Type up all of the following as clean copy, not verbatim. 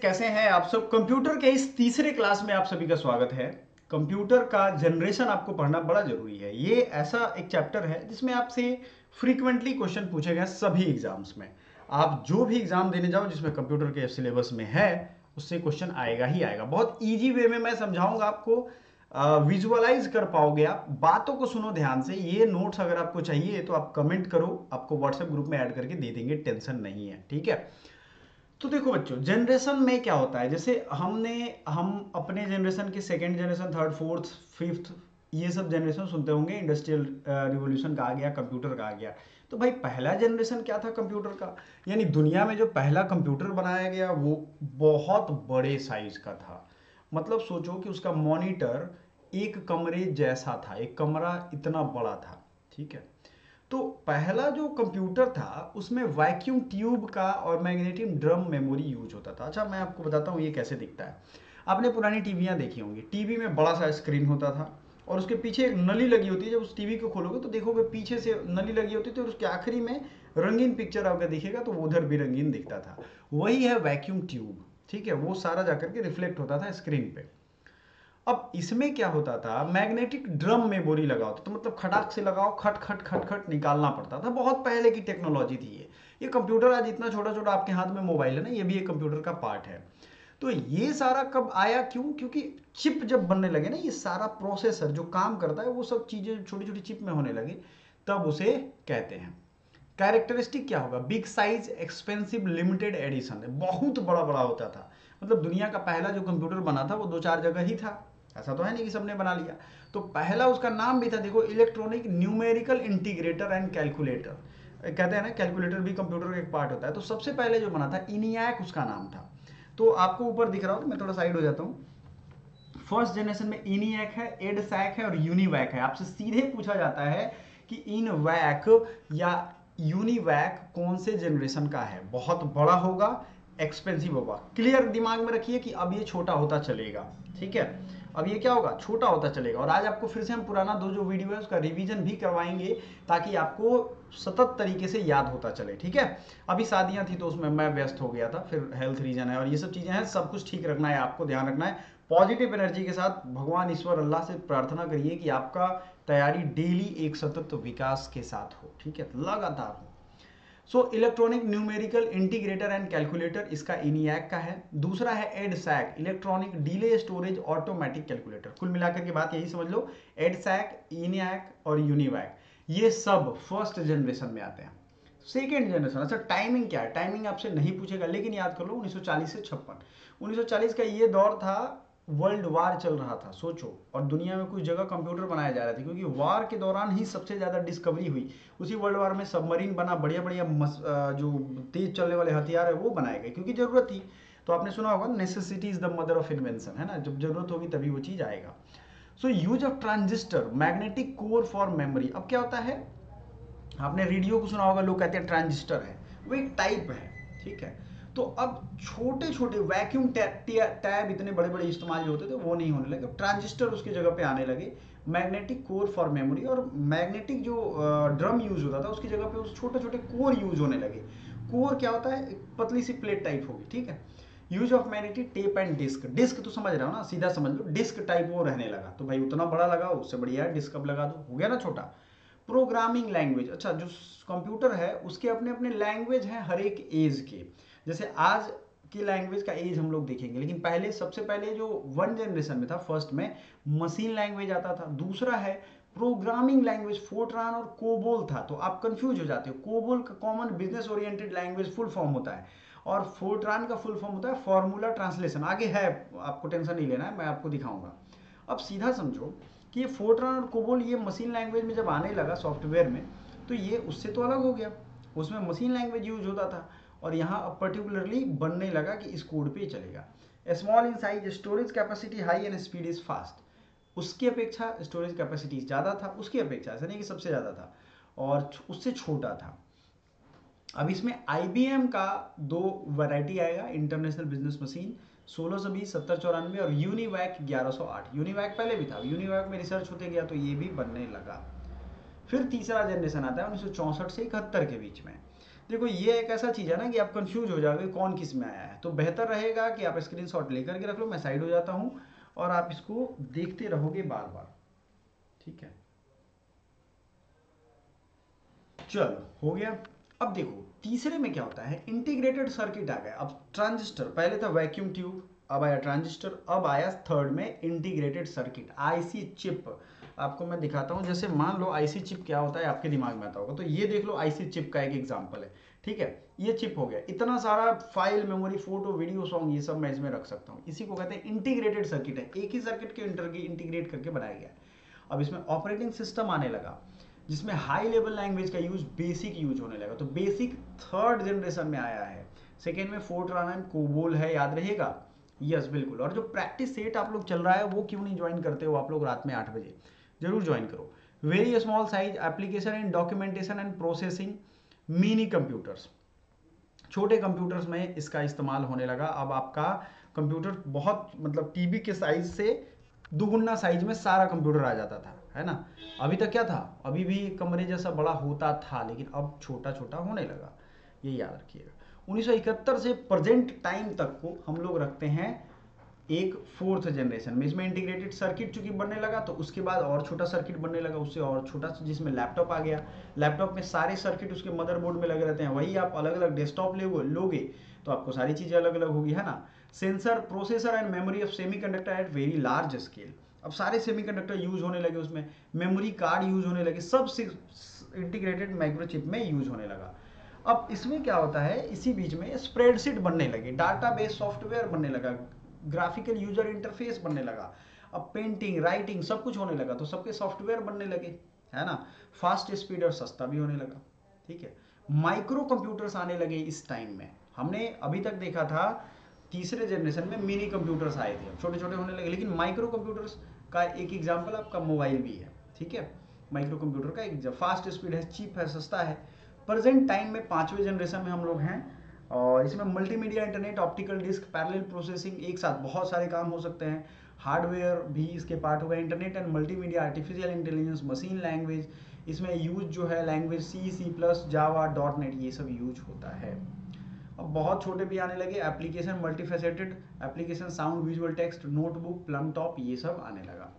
कैसे हैं आप सब। कंप्यूटर के इस तीसरे क्लास में आप सभी का स्वागत है। कंप्यूटर का जनरेशन आपको पढ़ना बड़ा जरूरी है। ये ऐसा एक चैप्टर है जिसमें आपसे फ्रीक्वेंटली क्वेश्चन पूछे गए सभी एग्जाम्स में। आप जो भी एग्जाम देने जाओ जिसमें कंप्यूटर के सिलेबस में है उससे क्वेश्चन आएगा ही आएगा। बहुत ईजी वे में मैं समझाऊंगा आपको, विजुअलाइज कर पाओगे आप। बातों को सुनो ध्यान से। ये नोट्स अगर आपको चाहिए तो आप कमेंट करो, आपको व्हाट्सएप ग्रुप में ऐड करके दे देंगे, टेंशन नहीं है, ठीक है। तो देखो बच्चों, जनरेशन में क्या होता है, जैसे हम अपने जनरेशन के second generation, third, fourth, fifth, ये सब जनरेशन सुनते होंगे। इंडस्ट्रियल रिवॉल्यूशन का आ गया, कंप्यूटर का आ गया। तो भाई पहला जनरेशन क्या था कंप्यूटर का, यानी दुनिया में जो पहला कंप्यूटर बनाया गया वो बहुत बड़े साइज का था। मतलब सोचो कि उसका मॉनिटर एक कमरे जैसा था, एक कमरा इतना बड़ा था, ठीक है। तो पहला जो कंप्यूटर था उसमें वैक्यूम ट्यूब का और मैग्नेटिक ड्रम मेमोरी यूज होता था। अच्छा, मैं आपको बताता हूँ ये कैसे दिखता है। आपने पुरानी टीवियाँ देखी होंगी, टीवी में बड़ा सा स्क्रीन होता था और उसके पीछे एक नली लगी होती है। जब उस टीवी को खोलोगे तो देखोगे पीछे से नली लगी होती थी और उसके आखिरी में रंगीन पिक्चर आपका दिखेगा, तो उधर भी रंगीन दिखता था। वही है वैक्यूम ट्यूब, ठीक है। वो सारा जाकर के रिफ्लेक्ट होता था स्क्रीन पे। अब इसमें क्या होता था, मैग्नेटिक ड्रम मेमोरी लगा होता, तो मतलब खटाक से लगाओ, खट खट खट खट निकालना पड़ता था। बहुत पहले की टेक्नोलॉजी थी ये कंप्यूटर आज इतना छोटा छोटा आपके हाथ में मोबाइल है ना, ये भी एक कंप्यूटर का पार्ट है। तो ये सारा कब आया, क्यों? क्योंकि चिप जब बनने लगे ना, ये सारा प्रोसेसर जो काम करता है वो सब चीजें छोटी छोटी चिप में होने लगी, तब उसे कहते हैं। कैरेक्टरिस्टिक क्या होगा, big size, expensive, limited edition, बहुत बड़ा बड़ा होता था। मतलब दुनिया का पहला जो कंप्यूटर बना था वो दो चार जगह ही था, ऐसा तो है नहीं कि सबने बना लिया। तो पहला उसका नाम भी था, देखो, electronic numerical integrator and calculator. कहते हैं ना कैलकुलेटर भी कंप्यूटर का एक पार्ट होता है। तो सबसे पहले जो बना था इनियाक उसका नाम था। तो आपको ऊपर दिख रहा हो तो मैं थोड़ा साइड हो जाता हूँ। फर्स्ट जनरेशन में इनियक है, एडसैक है और यूनिवैक है। आपसे सीधे पूछा जाता है कि इनवैक या यूनिवैक कौन से जनरेशन का है। बहुत बड़ा होगा, एक्सपेंसिव होगा। क्लियर दिमाग में रखिए कि अब ये छोटा होता चलेगा, ठीक है। अब ये क्या होगा, छोटा होता चलेगा। और आज आपको फिर से हम पुराना दो जो वीडियो है उसका रिवीजन भी करवाएंगे ताकि आपको सतत तरीके से याद होता चले, ठीक है। अभी शादियां थी तो उसमें मैं व्यस्त हो गया था, फिर हेल्थ रीजन है और ये सब चीजें हैं, सब कुछ ठीक रखना है, आपको ध्यान रखना है। पॉजिटिव एनर्जी के साथ भगवान ईश्वर अल्लाह से प्रार्थना करिए कि आपका तैयारी डेली एक सतत विकास के साथ हो, ठीक है, लगातार हो। So electronic numerical integrator and calculator इसका इनियाक का है। दूसरा है EDSAC, electronic delay storage automatic calculator. कुल मिलाकर के बात यही समझ लो, एडसैक, इनियाक और यूनिवैक ये सब फर्स्ट जनरेशन में आते हैं। सेकेंड जनरेशन, अच्छा टाइमिंग क्या है, टाइमिंग आपसे नहीं पूछेगा लेकिन याद कर लो 1940 से 56। 1940 का ये दौर था, वर्ल्ड वार चल रहा था, सोचो, और दुनिया में कुछ जगह कंप्यूटर बनाए जा रहे थे क्योंकि वार के दौरान ही सबसे ज़्यादा डिस्कवरी हुई। उसी वर्ल्ड वार में सबमरीन बना, बढ़िया बढ़िया जो तेज चलने वाले हथियार है वो बनाए गए क्योंकि ज़रूरत थी। तो आपने सुना होगा necessity is the mother of invention, है ना, जब जरूरत होगी तभी वो चीज़ आएगा। So use of transistor, magnetic core for memory. अब क्या होता है, आपने रेडियो को सुना होगा, लोग कहते हैं ट्रांजिस्टर है, वो एक टाइप है, ठीक है। तो अब छोटे छोटे वैक्यूम टैब इतने बड़े बड़े इस्तेमाल जो होते थे वो नहीं होने लगे, ट्रांजिस्टर उसकी जगह पे आने लगे। मैग्नेटिक कोर फॉर मेमोरी, और मैग्नेटिक जो ड्रम यूज होता था उसकी जगह पे उस छोटे छोटे कोर यूज होने लगे। कोर क्या होता है, एक पतली सी प्लेट टाइप होगी, ठीक है। Use of magnetic tape and disk, disk तो समझ रहे हो ना, सीधा समझ लो, डिस्क टाइप वो रहने लगा। तो भाई उतना बड़ा लगा, उससे बढ़िया डिस्क अब लगा दो, हो गया ना छोटा। प्रोग्रामिंग लैंग्वेज, अच्छा जो कंप्यूटर है उसके अपने अपने लैंग्वेज हैं हर एक एज के। जैसे आज की लैंग्वेज का एज हम लोग देखेंगे, लेकिन पहले सबसे पहले जो वन जनरेशन में था, फर्स्ट में मशीन लैंग्वेज आता था। दूसरा है प्रोग्रामिंग लैंग्वेज, फोर्ट्रान और कोबोल था। तो आप कंफ्यूज हो जाते हो, कोबोल का common business oriented language full form होता है और फोर्ट्रान का फुल फॉर्म होता है फॉर्मूला ट्रांसलेशन। आगे है, आपको टेंशन नहीं लेना है, मैं आपको दिखाऊंगा। अब सीधा समझो कि ये फोर्ट्रान और कोबोल ये मशीन लैंग्वेज में जब आने लगा सॉफ्टवेयर में, तो ये उससे तो अलग हो गया। उसमें मशीन लैंग्वेज यूज होता था और यहाँ अब पर्टिकुलरली बनने लगा कि इस कोड पे ही चलेगा। Small in size, storage capacity high and speed is fast. उसकी अपेक्षा स्टोरेज कैपेसिटी ज़्यादा था, उसकी अपेक्षा, ऐसा नहीं कि सबसे ज़्यादा था, और उससे छोटा था। अब इसमें IBM का दो वैरायटी आएगा, इंटरनेशनल बिजनेस मशीन 1620, 7094 और यूनिवैक 1108। यूनिवैक पहले भी था, यूनिवैक में रिसर्च होते गया तो ये भी बनने लगा। फिर तीसरा जनरेशन आता है 1964 से 71 के बीच में, देखो ये एक ऐसा चीज़ है ना कि आप कंफ्यूज हो जाओगे कौन किस में आया है, तो बेहतर रहेगा कि आप स्क्रीनशॉट लेकर के रख लो। मैं साइड हो जाता हूँ और आप इसको देखते रहोगे बार बार, ठीक है। चलो हो गया। अब देखो तीसरे में क्या होता है, इंटीग्रेटेड सर्किट आ गया। अब ट्रांजिस्टर, पहले था वैक्यूम ट्यूब, अब आया ट्रांजिस्टर, अब आया थर्ड में इंटीग्रेटेड सर्किट, आईसी चिप। आपको मैं दिखाता हूँ, जैसे मान लो आईसी चिप क्या होता है आपके दिमाग में आता होगा, तो ये देख लो आईसी चिप का एक एग्जांपल है, ठीक है। ये चिप हो गया, इतना सारा file, memory, photo, video, song, ये सब मैं इसमें रख सकता हूँ। इसी को कहते हैं इंटीग्रेटेड सर्किट है, एक ही सर्किट के इंटीग्रेट करके बनाया गया है। अब इसमें ऑपरेटिंग सिस्टम आने लगा, जिसमें हाई लेवल लैंग्वेज का यूज, बेसिक यूज होने लगा। तो बेसिक थर्ड जनरेशन में आया है, सेकेंड में फोर्ट्रान एंड कोबोल है, याद रहेगा। यस बिल्कुल। और जो प्रैक्टिस सेट आप लोग चल रहा है वो क्यों नहीं ज्वाइन करते हो आप लोग, रात में 8 बजे जरूर ज्वाइन करो। Very small size application in documentation and processing, mini computers, छोटे कंप्यूटर्स में इसका इस्तेमाल होने लगा। अब आपका कंप्यूटर बहुत, मतलब टीवी के साइज से दुगुना साइज में सारा कंप्यूटर आ जाता था, है ना। अभी तक क्या था, अभी भी कमरे जैसा बड़ा होता था, लेकिन अब छोटा छोटा होने लगा, ये याद रखिएगा। 1971 से प्रेजेंट टाइम तक को हम लोग रखते हैं एक फोर्थ जनरेशन में। इसमें इंटीग्रेटेड सर्किट चूंकि बनने लगा, तो उसके बाद और छोटा सर्किट बनने लगा, उससे और छोटा, जिसमें लैपटॉप आ गया। लैपटॉप में सारे सर्किट उसके मदरबोर्ड में लगे रहते हैं, वही आप अलग अलग डेस्कटॉप लोगे तो आपको सारी चीजें अलग अलग होगी, है ना। Sensor, processor and memory of semiconductor at very large scale. अब सारे सेमीकंडक्टर यूज होने लगे, उसमें मेमोरी कार्ड यूज होने लगे, सब इंटीग्रेटेड माइक्रोचिप में यूज होने लगा। अब इसमें क्या होता है, इसी बीच में स्प्रेडशीट बनने लगे, डाटाबेस सॉफ्टवेयर बनने लगा, ग्राफिकल यूजर इंटरफेस बनने लगा, अब पेंटिंग, राइटिंग सब कुछ होने लगा, तो सबके सॉफ्टवेयर बनने लगे, है ना। फास्ट स्पीड और सस्ता भी होने लगा, ठीक है। माइक्रो कंप्यूटर्स आने लगे इस टाइम में। हमने अभी तक देखा था तीसरे जनरेशन में मिनी कंप्यूटर्स आए थे, छोटे छोटे होने लगे, लेकिन माइक्रो कंप्यूटर्स का एक एग्जाम्पल आपका मोबाइल भी है, ठीक है। माइक्रो कंप्यूटर का एक फास्ट स्पीड है, चीप है, सस्ता है। प्रेजेंट टाइम में पांचवें जनरेशन में हम लोग हैं, और इसमें multimedia, internet, optical disk, parallel processing, एक साथ बहुत सारे काम हो सकते हैं। हार्डवेयर भी इसके पार्ट हो गए, internet and multimedia, artificial intelligence, machine language, इसमें यूज जो है language C, C plus, Java, dot net, ये सब यूज होता है। अब बहुत छोटे भी आने लगे, application, multifaceted application, sound, visual, text, notebook, plum top, ये सब आने लगा।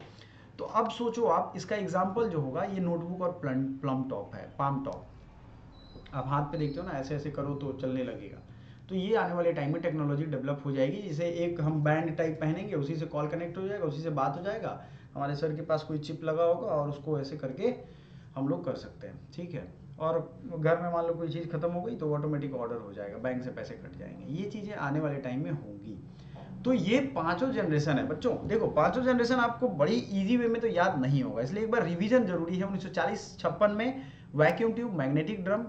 तो अब सोचो आप, इसका एग्जाम्पल जो होगा ये नोटबुक और प्लम टॉप है, पाम टॉप। आप हाथ पे देखते हो ना, ऐसे ऐसे करो तो चलने लगेगा। तो ये आने वाले टाइम में टेक्नोलॉजी डेवलप हो जाएगी, जिसे एक हम बैंड टाइप पहनेंगे, उसी से कॉल कनेक्ट हो जाएगा, उसी से बात हो जाएगा। हमारे सर के पास कोई चिप लगा होगा और उसको ऐसे करके हम लोग कर सकते हैं, ठीक है। और घर में मान लो कोई चीज़ खत्म हो गई तो ऑटोमेटिक ऑर्डर हो जाएगा, बैंक से पैसे कट जाएंगे। ये चीज़ें आने वाले टाइम में होंगी। तो ये पांचों जनरेशन है बच्चों। देखो पांचों जनरेशन आपको बड़ी इजी वे में तो याद नहीं होगा, इसलिए एक बार रिवीजन जरूरी है। 1940-56 में vacuum tube, magnetic drum,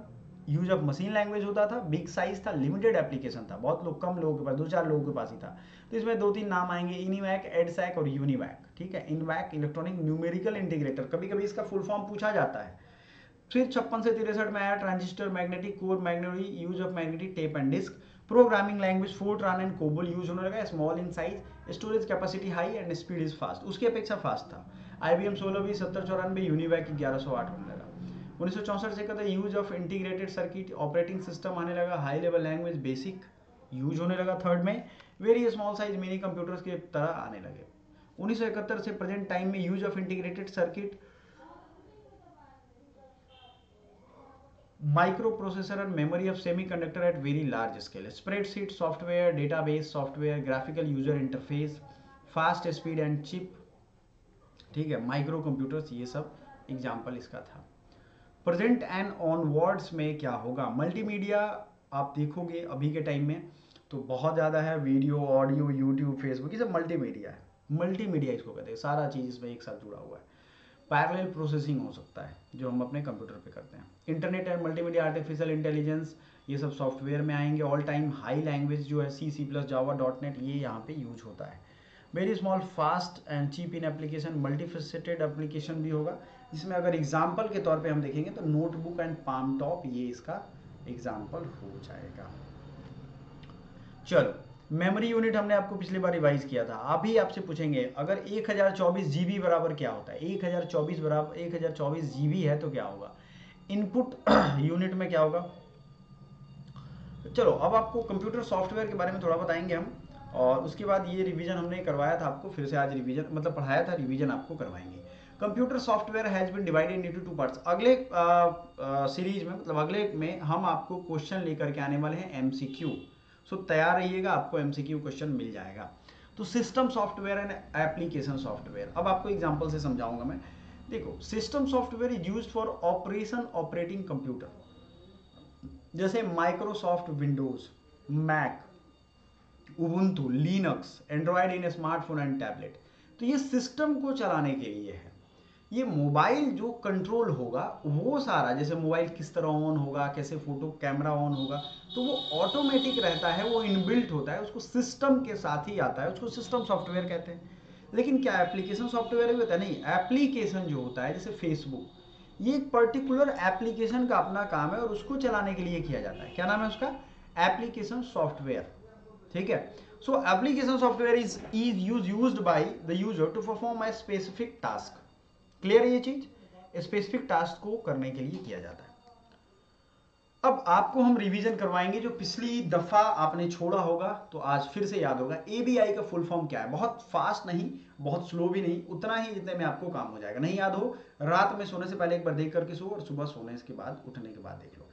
use of machine language होता था, बिग साइज था, लिमिटेड एप्लीकेशन था, बहुत लोग, कम लोगों के पास, 2-4 लोगों के पास ही था। तो इसमें 2-3 नाम आएंगे, इनीवैक, एडसैक और यूनिवैक, ठीक है। इनवैक इलेक्ट्रॉनिक न्यूमेरिकल इंटीग्रेटर, कभी कभी इसका फुल फॉर्म पूछा जाता है। फिर 56 से 63 में आया transistor, magnetic core, magnetic, use of magnetic tape and disk, programming language, Fortran and COBOL use होने लगा, small in size, storage capacity high and speed is fast, उसकी अपेक्षा फास्ट था। IBM 1620, 7094, यूनिवैक 1108 होने लगा। 1964 से कहते हैं use of integrated circuit, operating system आने लगा, high level language, basic use होने लगा। थर्ड में very small size mini computers के तरह आने लगे। 1971 से प्रेजेंट टाइम में use of integrated circuit, micro processor and memory of semiconductor at very large scale, spreadsheet software, database software, graphical user interface, fast speed and chip, ठीक है, micro computers, ये सब एग्जाम्पल इसका था। प्रेजेंट एंड ऑनवर्ड्स में क्या होगा, multimedia आप देखोगे अभी के टाइम में तो बहुत ज़्यादा है, वीडियो, ऑडियो, यूट्यूब, फेसबुक, ये सब मल्टीमीडिया है। मल्टीमीडिया इसको कहते हैं, सारा चीज़ इसमें एक साथ जुड़ा हुआ है। पैरेलल प्रोसेसिंग हो सकता है जो हम अपने कंप्यूटर पे करते हैं। Internet and multimedia, artificial intelligence, ये सब सॉफ्टवेयर में आएंगे। ऑल टाइम हाई लैंग्वेज जो है C, C plus, Java, dot net, ये यहाँ पे यूज होता है। Very small, fast and cheap in application, multifaceted application भी होगा, जिसमें अगर एग्जाम्पल के तौर पे हम देखेंगे तो नोटबुक एंड पाम टॉप, ये इसका एग्जाम्पल हो जाएगा। चलो मेमोरी यूनिट हमने आपको पिछली बार रिवाइज किया था। अभी आपसे पूछेंगे अगर 1024 जीबी बराबर क्या होता है, 1024 बराबर 1024 जीबी है तो क्या होगा। इनपुट यूनिट में क्या होगा, चलो अब आपको कंप्यूटर सॉफ्टवेयर के बारे में थोड़ा बताएंगे हम, और उसके बाद ये रिवीजन हमने करवाया था आपको, फिर से आज रिवीजन मतलब पढ़ाया था, रिवीजन आपको करवाएंगे। Computer software has been divided into two parts. अगले सीरीज में मतलब अगले में हम आपको क्वेश्चन लेकर के आने वाले हैं एमसीक्यू। सो तैयार रहिएगा, आपको एमसीक्यू क्वेश्चन मिल जाएगा। तो system software and application software, अब आपको एग्जांपल से समझाऊंगा मैं। देखो, system software is used for operation operating computer, जैसे Microsoft Windows, Mac, Ubuntu, Linux, Android in smartphone and tablet. तो ये सिस्टम को चलाने के लिए है। ये मोबाइल जो कंट्रोल होगा वो सारा, जैसे मोबाइल किस तरह ऑन होगा, कैसे फोटो कैमरा ऑन होगा, तो वो ऑटोमेटिक रहता है, वो इनबिल्ट होता है, उसको सिस्टम के साथ ही आता है, उसको सिस्टम सॉफ्टवेयर कहते हैं। लेकिन क्या एप्लीकेशन सॉफ्टवेयर भी होता है? नहीं, एप्लीकेशन जो होता है जैसे फेसबुक, ये एक पर्टिकुलर एप्लीकेशन का अपना काम है और उसको चलाने के लिए किया जाता है। क्या नाम है उसका? Application software. ठीक है। So application software is used by the user to perform a specific task. Clear है ये चीज? स्पेसिफिक टास्क को करने के लिए किया जाता है। अब आपको हम रिवीजन करवाएंगे, जो पिछली दफा आपने छोड़ा होगा तो आज फिर से याद होगा। एबीआई का फुल फॉर्म क्या है? बहुत फास्ट नहीं, बहुत स्लो भी नहीं, उतना ही जितने में आपको काम हो जाएगा। नहीं याद हो, रात में सोने से पहले एक बार देख करके सो, और सुबह सोने के बाद उठने के बाद देख लो।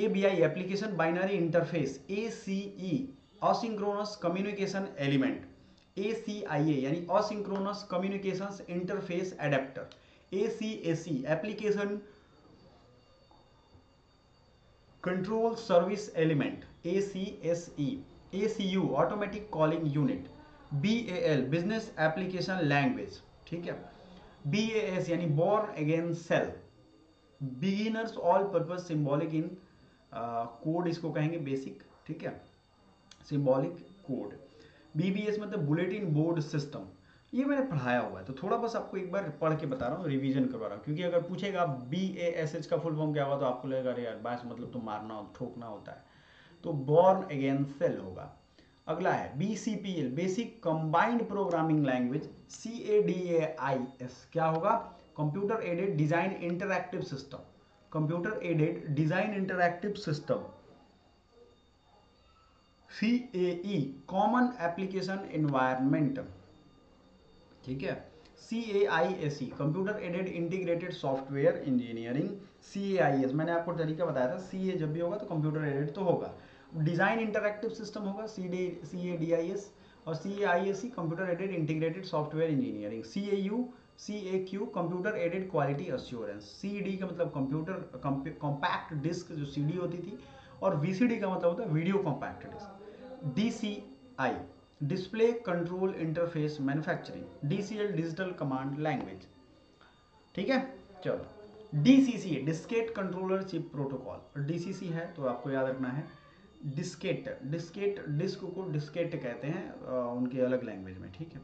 ABI application binary interface, ACE asynchronous communication element, ACIA यानी asynchronous communications interface adapter, ACAC application control service element, ACSE, ACU automatic calling unit, BAL business application language. ठीक है। BAS यानी born again shell, beginners all purpose symbolic in code, इसको कहेंगे basic. ठीक है, symbolic code. BBS मतलब bulletin board system, ये मैंने पढ़ाया हुआ है तो थोड़ा बस आपको एक बार पढ़ के बता रहा हूँ, रिवीजन करवा रहा हूँ, क्योंकि अगर पूछेगा BASH का फुल फॉर्म क्या होगा तो आपको लगेगा अरे यार बास मतलब तो मारना ठोकना होता है, तो बॉर्न अगेन सेल होगा। अगला है BCPL basic combined programming language, CADAIS क्या होगा? Computer aided design interactive system, computer aided design interactive system. CAE common application environment. ठीक है। CAISE computer aided integrated software engineering. CAIS मैंने आपको तरीका बताया था, CA जब भी होगा तो कंप्यूटर एडेड तो होगा, डिजाइन इंटरएक्टिव सिस्टम होगा CADIS, और CAISE computer aided integrated software engineering. CAQ computer aided quality assurance. CD का मतलब कंप्यूटर कॉम्पैक्ट डिस्क जो CD होती थी, और VCD का मतलब होता है video compact disk. DCI display control interface manufacturing. DCL digital command language. ठीक है। चलो, DCC diskette controller chip protocol, DCC है तो आपको याद रखना है डिस्केट, डिस्क को डिस्केट कहते हैं उनके अलग लैंग्वेज में। ठीक है।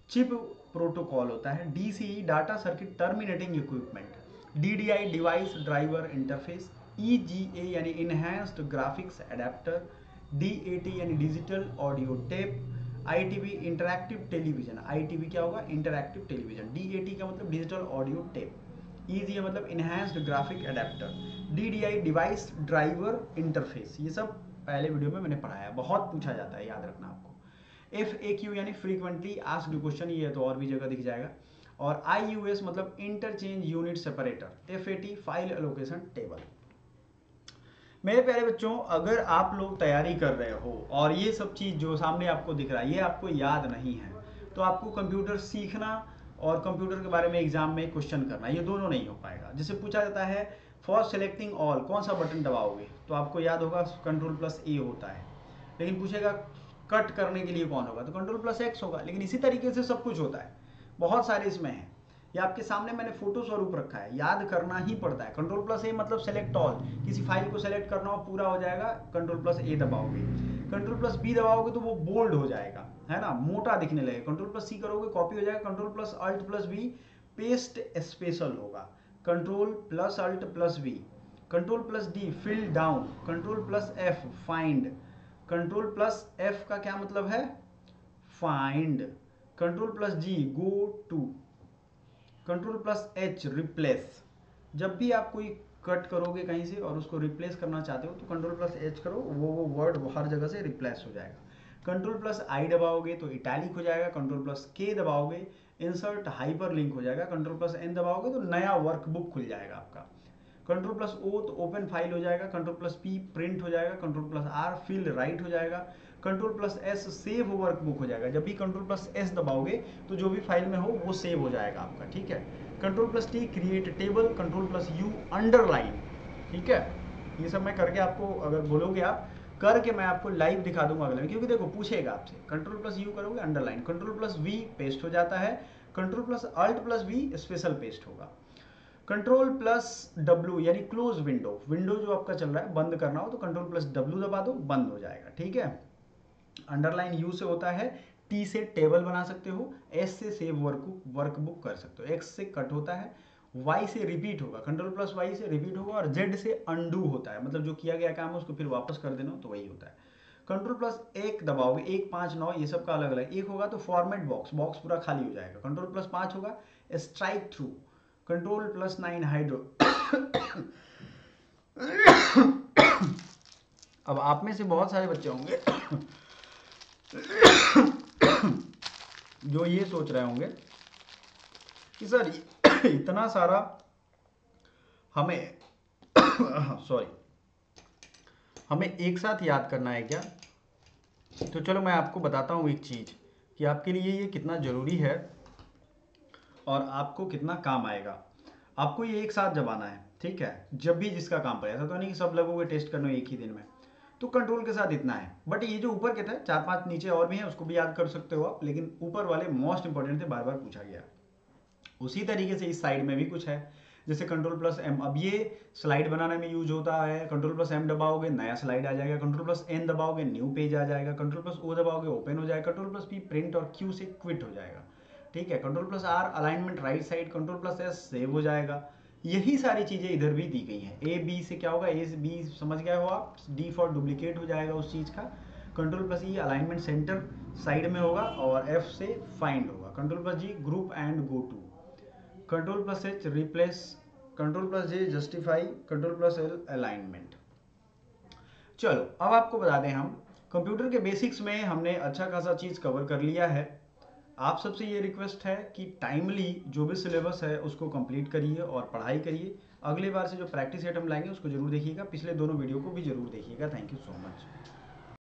चिप प्रोटोकॉल होता है। DCE data circuit terminating equipment. DDI device driver interface. EGA यानी इनहैंस्ड ग्राफिक्स एडेप्टर। DAT यानी digital audio tape. ITV interactive television, ITV क्या होगा? Interactive television. DAT का मतलब डिजिटल ऑडियो टेप। EGA मतलब enhanced graphic adapter. DDI device driver interface. ये सब पहले वीडियो में मैंने पढ़ाया, बहुत पूछा जाता है, याद रखना आपको। FAQ यानी फ्रीक्वेंटली आस्क्ड क्वेश्चन, ये तो और भी जगह दिख जाएगा। और IUS मतलब interchange unit separator. FAT file allocation table. मेरे प्यारे बच्चों, अगर आप लोग तैयारी कर रहे हो और ये सब चीज़ जो सामने आपको दिख रहा है ये आपको याद नहीं है, तो आपको कंप्यूटर सीखना और कंप्यूटर के बारे में एग्जाम में क्वेश्चन करना, ये दोनों नहीं हो पाएगा। जैसे पूछा जाता है फॉर सेलेक्टिंग ऑल कौन सा बटन दबाओगे, तो आपको याद होगा Ctrl+A होता है। लेकिन पूछेगा कट करने के लिए कौन होगा, तो Ctrl+X होगा। लेकिन इसी तरीके से सब कुछ होता है, बहुत सारे इसमें है। ये आपके सामने मैंने फोटो स्वरूप रखा है, याद करना ही पड़ता है। Ctrl+A मतलब सेलेक्ट ऑल, किसी फाइल को सेलेक्ट करना हो पूरा हो जाएगा, Ctrl+A दबाओगे। Ctrl+B दबाओगे तो वो बोल्ड हो जाएगा, है ना, मोटा दिखने लगेगा। Ctrl+C करोगे कॉपी हो जाएगा। Ctrl+Alt+V पेस्ट स्पेशल होगा। Ctrl+Alt+V। Ctrl+D fill down. Ctrl+F find. Ctrl+F का क्या मतलब है? Find. Ctrl+G go to. Ctrl+H replace. जब भी आप कोई कट करोगे कहीं से और उसको रिप्लेस करना चाहते हो तो कंट्रोल प्लस एच करो, वो वर्ड हर जगह से रिप्लेस हो जाएगा। कंट्रोल प्लस आई दबाओगे तो इटैलिक हो जाएगा। कंट्रोल प्लस के दबाओगे इंसर्ट हाइपर लिंक हो जाएगा। कंट्रोल प्लस एन दबाओगे तो नया वर्कबुक खुल जाएगा आपका। कंट्रोल प्लस ओ तो ओपन फाइल हो जाएगा। कंट्रोल प्लस पी प्रिंट हो जाएगा। Control plus R fill right हो जाएगा। Control plus S save workbook हो जाएगा। जब भी कंट्रोल प्लस एस दबाओगे तो जो भी फाइल में हो वो सेव हो जाएगा आपका, ठीक है। Control plus T create table. Control plus you underline, ठीक है। ये सब मैं करके आपको, अगर बोलोगे आप करके, मैं आपको लाइव दिखा दूंगा अगले में, क्योंकि देखो पूछेगा आपसे। कंट्रोल प्लस यू करोगे underline. Control plus V paste हो जाता है। Control plus alt plus V special paste होगा। कंट्रोल प्लस डब्ल्यू यानी क्लोज विंडो, विंडो जो आपका चल रहा है बंद करना हो तो कंट्रोल प्लस डब्ल्यू दबा दो, बंद हो जाएगा, ठीक है। अंडरलाइन यू से होता है, टी से टेबल बना सकते हो, एस से सेव वर्कबुक कर सकते हो, एक्स से कट होता है, वाई से रिपीट होगा, कंट्रोल प्लस वाई से रिपीट होगा, और जेड से अंडू होता है, मतलब जो किया गया काम है उसको फिर वापस कर देना, तो वही होता है। कंट्रोल प्लस एक दबाओगे, 1 5 9 ये सब का अलग अलग, एक होगा तो फॉर्मेट बॉक्स, बॉक्स पूरा खाली हो जाएगा। कंट्रोल प्लस 5 होगा strike through. Control plus 9 hydro. अब आप में से बहुत सारे बच्चे होंगे जो ये सोच रहे होंगे कि सर इतना सारा हमें सॉरी हमें एक साथ याद करना है क्या? तो चलो मैं आपको बताता हूँ एक चीज़ कि आपके लिए ये कितना ज़रूरी है और आपको कितना काम आएगा। आपको ये एक साथ जमाना है, ठीक है, जब भी जिसका काम पड़े। ऐसा तो नहीं कि सब लोगों को टेस्ट करना एक ही दिन में, तो कंट्रोल के साथ इतना है। बट ये जो ऊपर के थे 4 5 नीचे और भी हैं, उसको भी याद कर सकते हो आप, लेकिन ऊपर वाले मोस्ट इंपॉर्टेंट थे, बार बार पूछा गया। उसी तरीके से इस साइड में भी कुछ है, जैसे कंट्रोल प्लस एम, अब ये स्लाइड बनाने में यूज होता है। कंट्रोल प्लस एम दबाओगे नया स्लाइड आ जाएगा। कंट्रोल प्लस एन दबाओगे न्यू पेज आ जाएगा। कंट्रोल प्लस ओ दबाओगे ओपन हो जाएगा। कंट्रोल प्लस पी प्रिंट और क्यू से क्विट हो जाएगा, ठीक है। Control plus R alignment right side. Control plus S save हो जाएगा। यही सारी चीजें इधर भी दी गई हैं। ए बी से क्या होगा, ए से बी समझ गए हो आप, डी फॉर डुप्लीकेट हो जाएगा उस चीज का। Control plus E alignment centre side में होगा, और एफ से फाइंड होगा। Control plus G group and go to. Control plus H replace. Control plus J justify. Control plus L alignment. चलो अब आपको बता दें, हम कंप्यूटर के बेसिक्स में हमने अच्छा खासा चीज कवर कर लिया है। आप सबसे ये रिक्वेस्ट है कि टाइमली जो भी सिलेबस है उसको कंप्लीट करिए और पढ़ाई करिए। अगले बार से जो प्रैक्टिस सेट हम लाएंगे उसको जरूर देखिएगा, पिछले दोनों वीडियो को भी जरूर देखिएगा। Thank you so much.